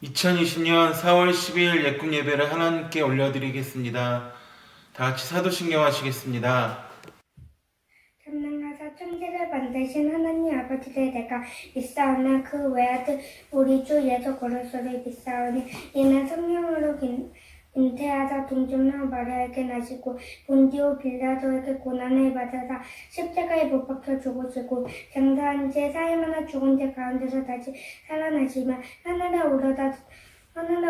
2020년 4월 12일 예꿈 예배를 하나님께 올려드리겠습니다. 다 같이 사도신경 하시겠습니다. 전능하사 천지를 만드신 하나님 아버지를 내가 믿사오나 그 외아들 우리 주 예수 그리스도를 믿사오니 이는 성령으로 잉태하사 동정녀 마리아에게 나시고 본디오 빌라도에게 고난을 받으사 십자가에 못 박혀 죽으시고 장사한 지 사흘만에 죽은 자 가운데서 다시 살아나시며 하늘에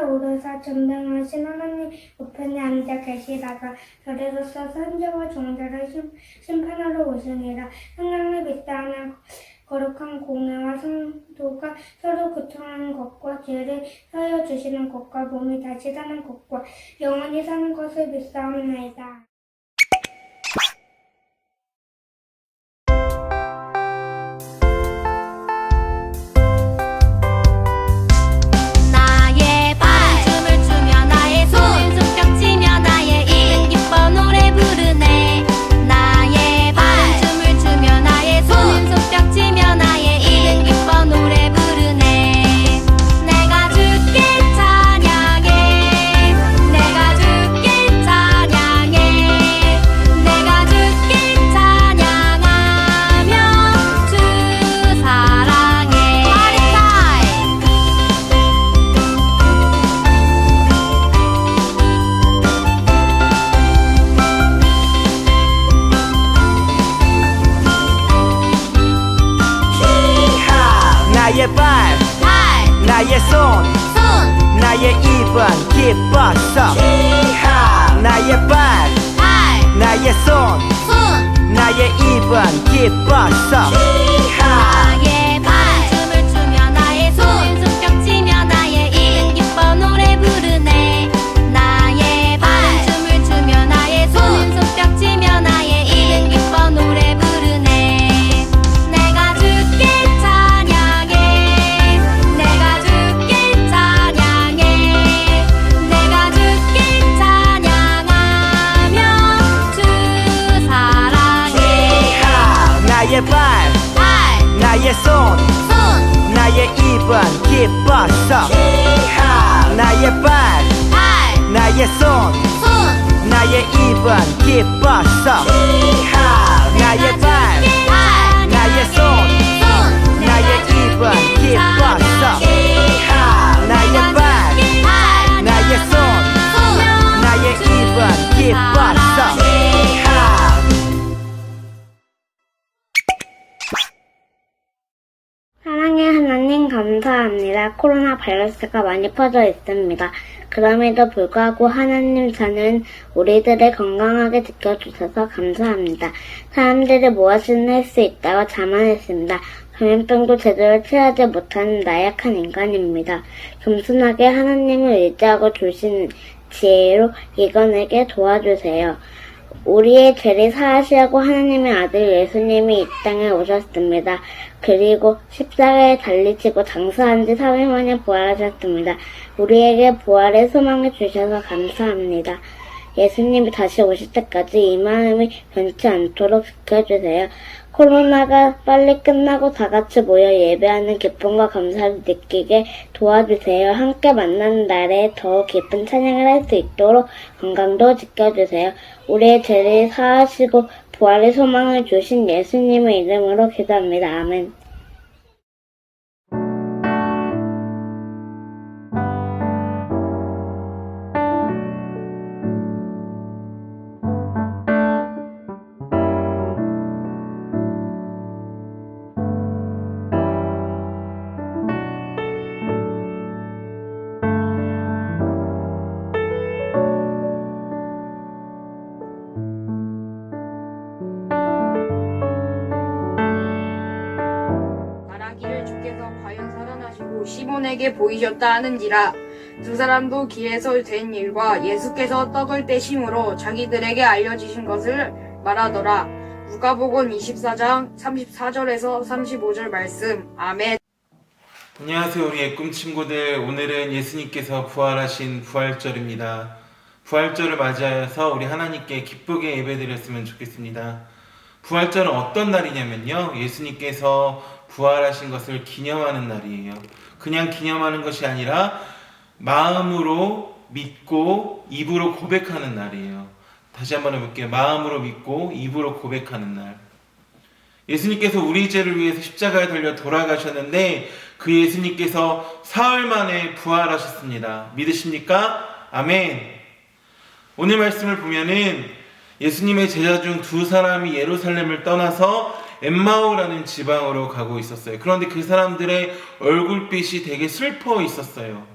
오르사 전능하신 하나님 우편에 앉아 계시다가 별에로서 선자와 종자를 심판하러 오시니라. 하나님을 믿사오나 거룩한 공회와 성도가 서로 고통하는 것과 죄를 사하여 주시는 것과 몸이 다시 사는 것과 영원히 사는 것을 믿사옵나이다. 나의 발 춤을 추며 나의 손 손뼉 치며 나의 입 기뻐 노래 부르네. 나의 발 춤을 추며 나의 손 손뼉 치며 나의 입 기뻐 노래 부르네. 내가 주께 찬양해. 내가 주께 찬양해. 내가 주께 찬양하며 주 사랑해. 파리 타임. 나의 발, 나의 손, 나의 입은 기뻤어. 나의 발, 나의 손, 나의 입은 기뻤어. 나의 발 춤을 추며 나의 손 손뼉 치며 나의 입 기뻐 노래 부르네. 나의 발 춤을 추며 나의 손 손뼉 치며 나의 입 기뻐 노래 부르네. 내가 주께 찬양해. 내가 주께 찬양해. 내가 주께 찬양하며 주 사랑해. 나의 발, 나의 손, 나의 입은 기뻤어. 나의 발, 나의 손, 나의 입은 기뻤어. 나의 발, 나의 손, 나의 입은 기뻤어. 나의 발, 나의 손, 나의 입은 기뻤어. 사랑의 하나님 감사합니다. 코로나 바이러스가 많이 퍼져 있습니다. 그럼에도 불구하고 하나님 저는 우리들을 건강하게 지켜주셔서 감사합니다. 사람들이 무엇이든 할 수 있다고 자만했습니다. 감염병도 제대로 치료하지 못하는 나약한 인간입니다. 겸손하게 하나님을 의지하고 주신 지혜로 이건에게 도와주세요. 우리의 죄를 사하시려고 하나님의 아들 예수님이 이 땅에 오셨습니다. 그리고 십자가에 달리시고 장사한 지 3일 만에 부활하셨습니다. 우리에게 부활의 소망을 주셔서 감사합니다. 예수님이 다시 오실 때까지 이 마음이 변치 않도록 지켜주세요. 코로나가 빨리 끝나고 다 같이 모여 예배하는 기쁨과 감사를 느끼게 도와주세요. 함께 만나는 날에 더 깊은 찬양을 할 수 있도록 건강도 지켜주세요. 우리의 죄를 사하시고 부활의 소망을 주신 예수님의 이름으로 기도합니다. 아멘. 말하기를 주께서 과연 살아나시고 시몬에게 보이셨다 하는지라. 두 사람도 길에서 된 일과 예수께서 떡을 떼심으로 자기들에게 알려주신 것을 말하더라. 누가복음 24장 34절에서 35절 말씀. 아멘. 안녕하세요, 우리 예꿈 친구들. 오늘은 예수님께서 부활하신 부활절입니다. 부활절을 맞이하여서 우리 하나님께 기쁘게 예배드렸으면 좋겠습니다. 부활절은 어떤 날이냐면요, 예수님께서 부활하신 것을 기념하는 날이에요. 그냥 기념하는 것이 아니라 마음으로 믿고 입으로 고백하는 날이에요. 다시 한번 해볼게요. 마음으로 믿고 입으로 고백하는 날. 예수님께서 우리 죄를 위해서 십자가에 달려 돌아가셨는데 그 예수님께서 사흘 만에 부활하셨습니다. 믿으십니까? 아멘. 오늘 말씀을 보면은 예수님의 제자 중 두 사람이 예루살렘을 떠나서 엠마오라는 지방으로 가고 있었어요. 그런데 그 사람들의 얼굴빛이 되게 슬퍼 있었어요.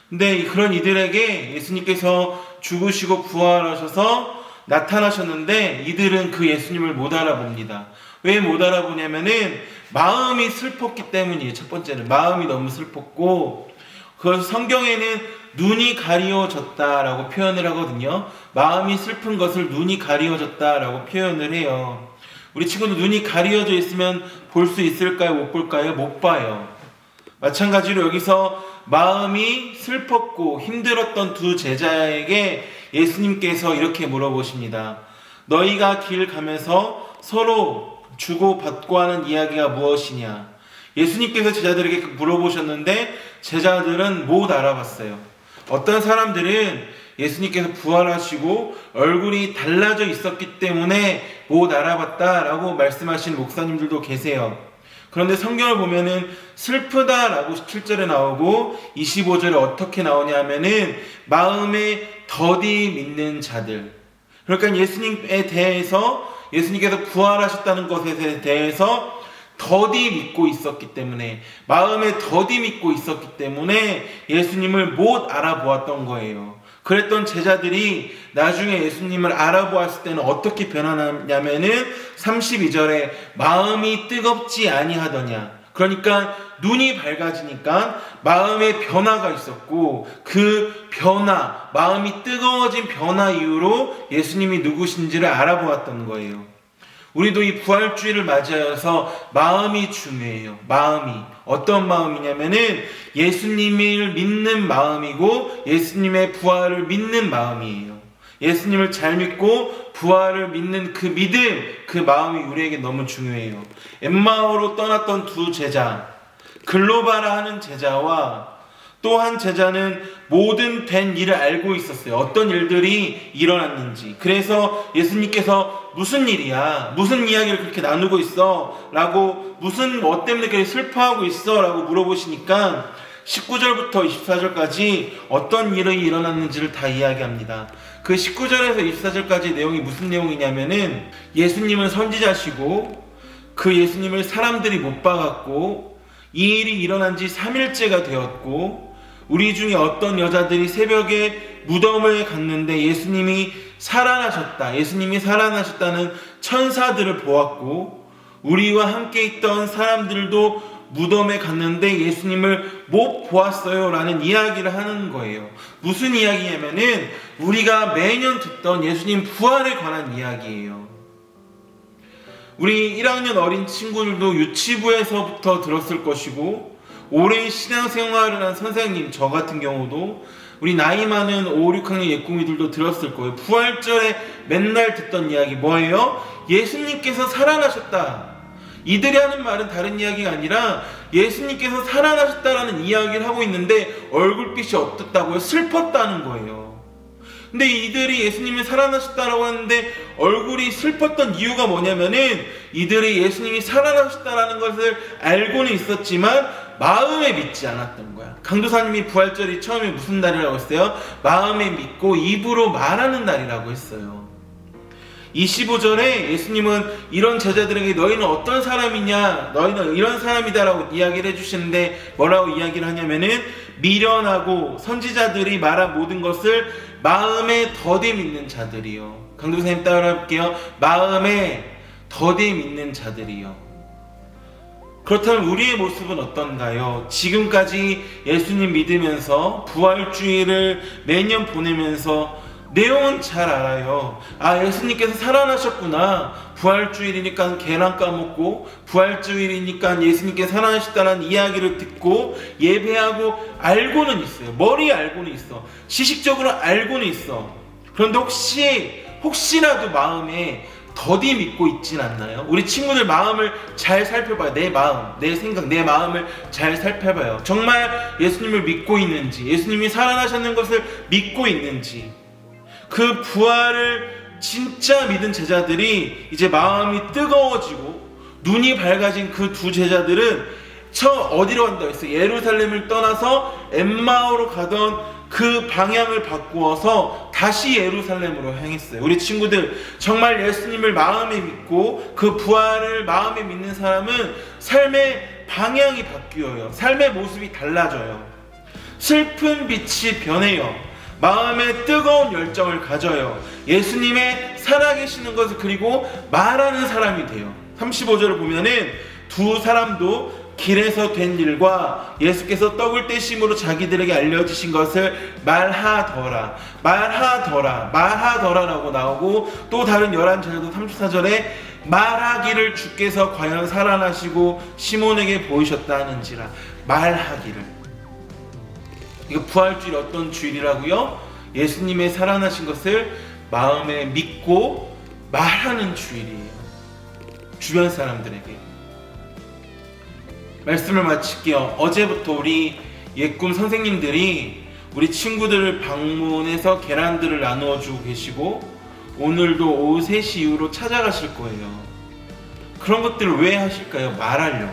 근데 그런 이들에게 예수님께서 죽으시고 부활하셔서 나타나셨는데 이들은 그 예수님을 못 알아봅니다. 왜 못 알아보냐면은 마음이 슬펐기 때문이에요. 첫 번째는 마음이 너무 슬펐고, 그 성경에는 눈이 가리워졌다라고 표현을 하거든요. 마음이 슬픈 것을 눈이 가리워졌다라고 표현을 해요. 우리 친구들 눈이 가리워져 있으면 볼 수 있을까요? 못 볼까요? 못 봐요. 마찬가지로 여기서 마음이 슬펐고 힘들었던 두 제자에게 예수님께서 이렇게 물어보십니다. 너희가 길 가면서 서로 주고받고 하는 이야기가 무엇이냐? 예수님께서 제자들에게 물어보셨는데 제자들은 못 알아봤어요. 어떤 사람들은 예수님께서 부활하시고 얼굴이 달라져 있었기 때문에 못 알아봤다라고 말씀하신 목사님들도 계세요. 그런데 성경을 보면은 슬프다라고 17절에 나오고 25절에 어떻게 나오냐 하면은 마음에 더디 믿는 자들. 그러니까 예수님에 대해서, 예수님께서 부활하셨다는 것에 대해서 더디 믿고 있었기 때문에, 마음에 더디 믿고 있었기 때문에 예수님을 못 알아보았던 거예요. 그랬던 제자들이 나중에 예수님을 알아보았을 때는 어떻게 변하냐면은 32절에 마음이 뜨겁지 아니하더냐. 그러니까 눈이 밝아지니까 마음의 변화가 있었고, 그 변화, 마음이 뜨거워진 변화 이후로 예수님이 누구신지를 알아보았던 거예요. 우리도 이 부활주의를 맞이하여서 마음이 중요해요. 마음이 어떤 마음이냐면은 예수님을 믿는 마음이고 예수님의 부활을 믿는 마음이에요. 예수님을 잘 믿고 부활을 믿는 그 믿음, 그 마음이 우리에게 너무 중요해요. 엠마오로 떠났던 두 제자, 글로바라 하는 제자와 또 한 제자는 모든 된 일을 알고 있었어요. 어떤 일들이 일어났는지. 그래서 예수님께서 무슨 일이야? 무슨 이야기를 그렇게 나누고 있어? 라고, 무슨 뭐 때문에 그렇게 슬퍼하고 있어? 라고 물어보시니까 19절부터 24절까지 어떤 일이 일어났는지를 다 이야기합니다. 그 19절에서 24절까지 내용이 무슨 내용이냐면은 예수님은 선지자시고 그 예수님을 사람들이 못 박았고 이 일이 일어난 지 3일째가 되었고, 우리 중에 어떤 여자들이 새벽에 무덤을 갔는데 예수님이 살아나셨다. 예수님이 살아나셨다는 천사들을 보았고, 우리와 함께 있던 사람들도 무덤에 갔는데 예수님을 못 보았어요 라는 이야기를 하는 거예요. 무슨 이야기냐면은 우리가 매년 듣던 예수님 부활에 관한 이야기예요. 우리 1학년 어린 친구들도 유치부에서부터 들었을 것이고, 오랜 신앙생활을 한 선생님, 저 같은 경우도 우리 나이 많은 5, 6학년 예꿈이들도 들었을 거예요. 부활절에 맨날 듣던 이야기 뭐예요? 예수님께서 살아나셨다. 이들이 하는 말은 다른 이야기가 아니라 예수님께서 살아나셨다라는 이야기를 하고 있는데 얼굴빛이 어떻다고요? 슬펐다는 거예요. 근데 이들이 예수님이 살아나셨다라고 하는데 얼굴이 슬펐던 이유가 뭐냐면은 이들이 예수님이 살아나셨다라는 것을 알고는 있었지만 마음에 믿지 않았던 거야. 강도사님이 부활절이 처음에 무슨 날이라고 했어요? 마음에 믿고 입으로 말하는 날이라고 했어요. 25절에 예수님은 이런 제자들에게 너희는 어떤 사람이냐, 너희는 이런 사람이다라고 이야기를 해주시는데 뭐라고 이야기를 하냐면은 미련하고 선지자들이 말한 모든 것을 마음에 더디 믿는 자들이요. 강도사님 따라할게요. 마음에 더디 믿는 자들이요. 그렇다면 우리의 모습은 어떤가요? 지금까지 예수님 믿으면서 부활주의를 매년 보내면서 내용은 잘 알아요. 아, 예수님께서 살아나셨구나. 부활주일이니까 계란 까먹고, 부활주일이니까 예수님께서 살아나셨다는 이야기를 듣고 예배하고 알고는 있어요. 머리에 알고는 있어. 지식적으로 알고는 있어. 그런데 혹시라도 마음에 더디 믿고 있진 않나요? 우리 친구들 마음을 잘 살펴봐요. 내 마음, 내 생각, 내 마음을 잘 살펴봐요. 정말 예수님을 믿고 있는지, 예수님이 살아나셨는 것을 믿고 있는지, 그 부활을 진짜 믿은 제자들이 이제 마음이 뜨거워지고 눈이 밝아진 그 두 제자들은 어디로 간다고 했어요? 예루살렘을 떠나서 엠마오로 가던 그 방향을 바꾸어서 다시 예루살렘으로 향했어요. 우리 친구들, 정말 예수님을 마음에 믿고 그 부활을 마음에 믿는 사람은 삶의 방향이 바뀌어요. 삶의 모습이 달라져요. 슬픈 빛이 변해요. 마음에 뜨거운 열정을 가져요. 예수님의 살아계시는 것을 그리고 말하는 사람이 돼요. 35절을 보면은 두 사람도 길에서 된 일과 예수께서 떡을 떼심으로 자기들에게 알려주신 것을 말하더라라고 나오고, 또 다른 11절도 34절에 말하기를 주께서 과연 살아나시고 시몬에게 보이셨다 하는지라. 말하기를. 이거 부활주일이 어떤 주일이라고요? 예수님의 살아나신 것을 마음에 믿고 말하는 주일이에요. 주변 사람들에게. 말씀을 마칠게요. 어제부터 우리 예꿈 선생님들이 우리 친구들을 방문해서 계란들을 나누어 주고 계시고, 오늘도 오후 3시 이후로 찾아가실 거예요. 그런 것들을 왜 하실까요? 말하기를.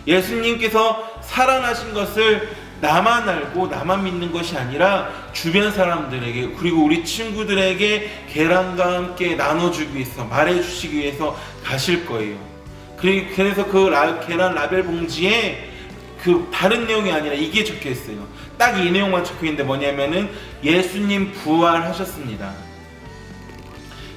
예수님께서 살아나신 것을 나만 알고 나만 믿는 것이 아니라 주변 사람들에게, 그리고 우리 친구들에게 계란과 함께 나눠주기 위해서, 말해주시기 위해서 가실 거예요. 그래서 그 계란 라벨 봉지에 그 다른 내용이 아니라 이게 적혀 있어요. 딱 이 내용만 적혀 있는데 뭐냐면은 예수님 부활하셨습니다.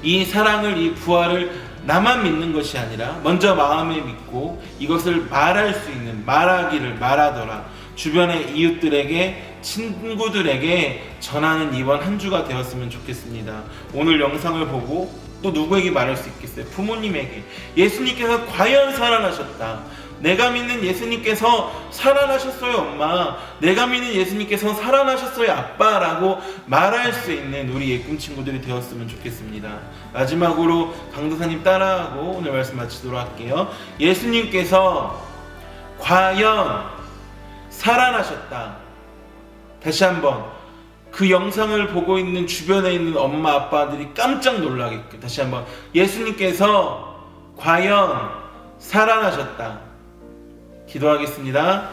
이 사랑을, 이 부활을 나만 믿는 것이 아니라 먼저 마음에 믿고 이것을 말할 수 있는, 말하더라. 주변의 이웃들에게, 친구들에게 전하는 이번 한 주가 되었으면 좋겠습니다. 오늘 영상을 보고 또 누구에게 말할 수 있겠어요? 부모님에게. 예수님께서 과연 살아나셨다. 내가 믿는 예수님께서 살아나셨어요, 엄마. 내가 믿는 예수님께서 살아나셨어요, 아빠라고 말할 수 있는 우리 예꿈 친구들이 되었으면 좋겠습니다. 마지막으로 강도사님 따라하고 오늘 말씀 마치도록 할게요. 예수님께서 과연 살아나셨다. 다시 한번 그 영상을 보고 있는 주변에 있는 엄마 아빠들이 깜짝 놀라게끔 다시 한번, 예수님께서 과연 살아나셨다. 기도하겠습니다.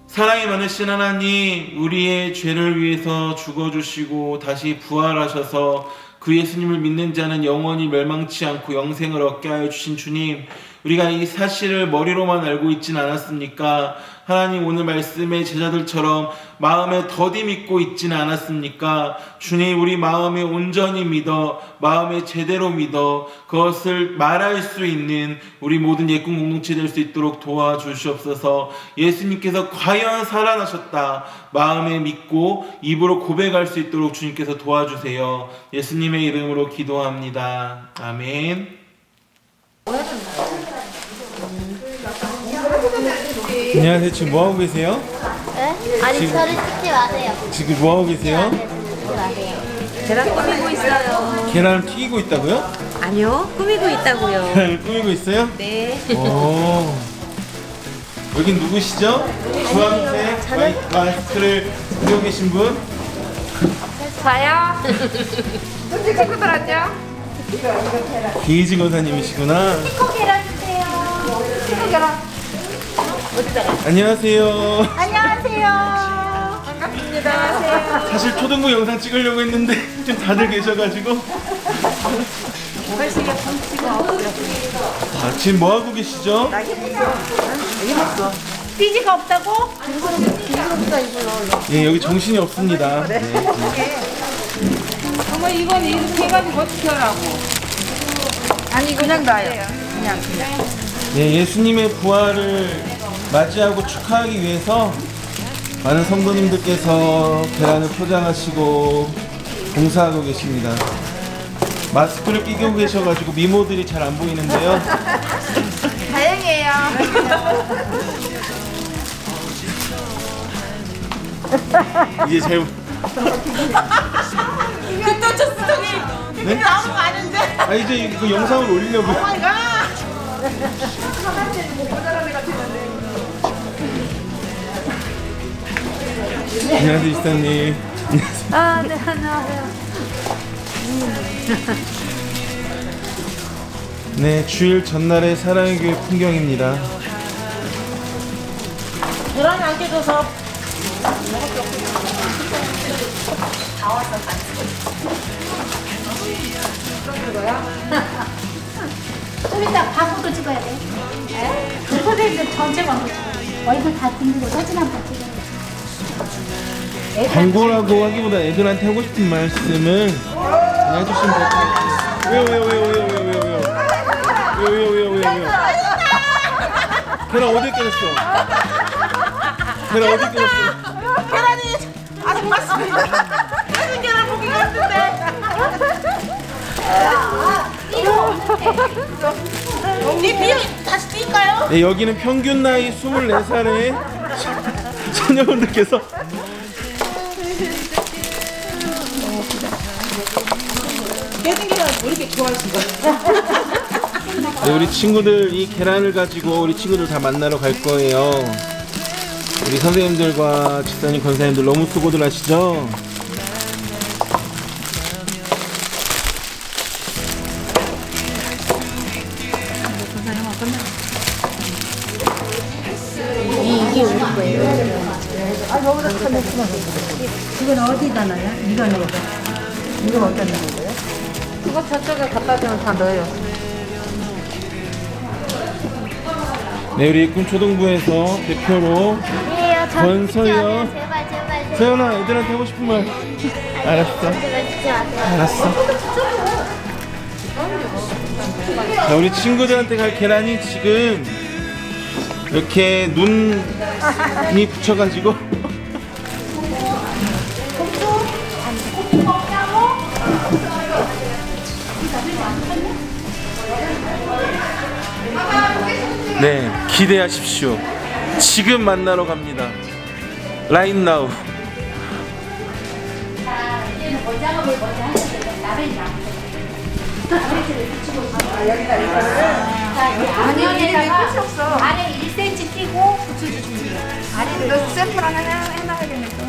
사랑이 많으신 하나님, 우리의 죄를 위해서 죽어주시고 다시 부활하셔서 그 예수님을 믿는 자는 영원히 멸망치 않고 영생을 얻게 하여 주신 주님, 우리가 이 사실을 머리로만 알고 있진 않았습니까? 하나님, 오늘 말씀의 제자들처럼 마음에 더디 믿고 있지는 않았습니까? 주님, 우리 마음에 온전히 믿어, 마음에 제대로 믿어 그것을 말할 수 있는 우리 모든 예꿈 공동체 될 수 있도록 도와주시옵소서. 예수님께서 과연 살아나셨다 마음에 믿고 입으로 고백할 수 있도록 주님께서 도와주세요. 예수님의 이름으로 기도합니다. 아멘. 안녕하세요. 지금 뭐하고 계세요? 네? 아니, 지금- 저를 찍지 마세요. 지금 뭐하고 계세요? 찍지 마세요. 계란 꾸미고 있어요. 계란을 튀기고 있다고요? 아니요, 꾸미고 있다고요. 계란을 꾸미고 있어요? 네. 오. 여긴 누구시죠? 주황색 마스크를 쓰고 계신 분? 저요. 친구들 왔죠? 기지 권사님이시구나. 계란 주세요. 안녕하세요. 안녕하세요. 반갑습니다. 사실 초등부 영상 찍으려고 했는데 좀 다들 계셔가지고. 아, 지금 뭐 하고 계시죠? 삐지가 없다고? 예, 여기 정신이 없습니다. 네. 어머, 이건 이렇게 해가지고 어떻게 하라고? 아니, 그냥 놔요. 그냥. 예, 예수님의 부활을 맞이하고 축하하기 위해서 많은 성도님들께서 계란을 포장하시고 봉사하고 계십니다. 마스크를 끼고 계셔가지고 미모들이 잘 안 보이는데요. 다행이에요. 이제 잘 그또 쳤으더니 네? 나오는 거 아닌데? 아 이제 이거 영상을 올리려고. 안녕하세요 이사님. 아, 네, 안녕하세요. 네, 주일 전날의 사랑의 교회 풍경입니다. 계란이 안 깨져서 좀 이따 광고도 찍어야 돼. 그 선생님들 전체 광고 찍어야 돼. 얼굴 다 들고 사진 한 번 찍어야 돼. 광고라고 하기보다 애들한테 하고 싶은 말씀은 그냥 해주시면 될 것 같아요. 왜요? 계란 어디 깨졌어? 계란 어디 깨졌어? 계란이 아직 맞습니다. 깨진 계란 보기 같은데. 니 비행 다시 뛸까요? 네, 여기는 평균 나이 24살의 처녀분들께서 깨진 계란을 왜 이렇게 좋아하신 거예요? 네, 우리 친구들 이 계란을 가지고 우리 친구들 다 만나러 갈 거예요. 우리 선생님들과 집사님, 권사님들 너무 수고들 하시죠? 이게 우리 거예요. 이건 어디다 넣어요? 이거 넣어요. 이거 어디다 넣는 거예요? 그거 저쪽에 갖다 주면 다 넣어요. 네, 우리 꿈초등부에서 대표로 권서연. 제발. 서연아, 애들한테 하고 싶은 말. 알았어. 알았어. 자, 우리 친구들한테 갈 계란이 지금 이렇게 눈이 붙여가지고 네, 기대하십시오. 지금 만나러 갑니다. Right now. 안에다가 아래 1cm 띄고 붙여주십니다.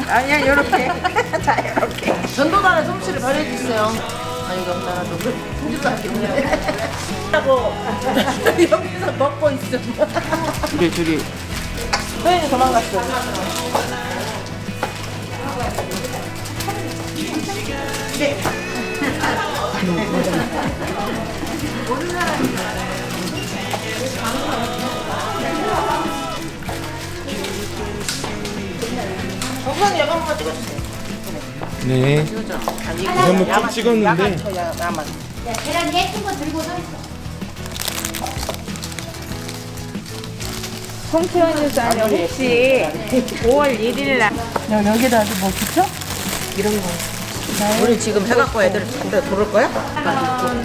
아니야, 이렇게. 자, 이렇게. 전도단의 솜씨를 발휘해주세요. 아, 이거 없다가도 통주도 없네. 하고 여기서 먹고 있어. 저기 소연이 도망갔어. 정선 여가 한번 찍어주세요. 네, 찍어줘. 아니, 이거 한번 쭉 찍었는데 야만. 네, 계란 예쁜 거 들고 서 있어. 송태원 유사님 혹시 5월 1일 날 여기다 뭐 붙여? 이런 거. 우리 지금 해갖고 애들 집에 부를 거야? 하늘에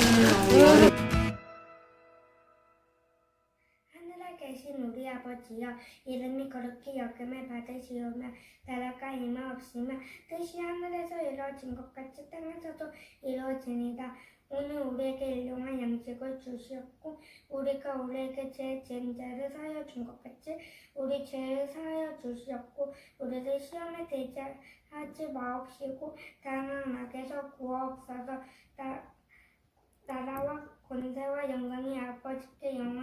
계신 우리 아버지여, 이름이 거룩히 여김을 받으시오며 나라가 임하옵시며 뜻이 하늘에서 이루어진 것 같이 땅에서도 이루어지니이다. 오늘 우리에게 일용할 양식을 주시옵고 우리가 우리에게 죄 지은 자를 사하여 준 것 같이 우리 죄를 사하여 주시옵고 우리를 시험에 들게 하지 마옵시고 다만 악에서 구하옵소서. 나라와 권세와 영광이 아버지께 영원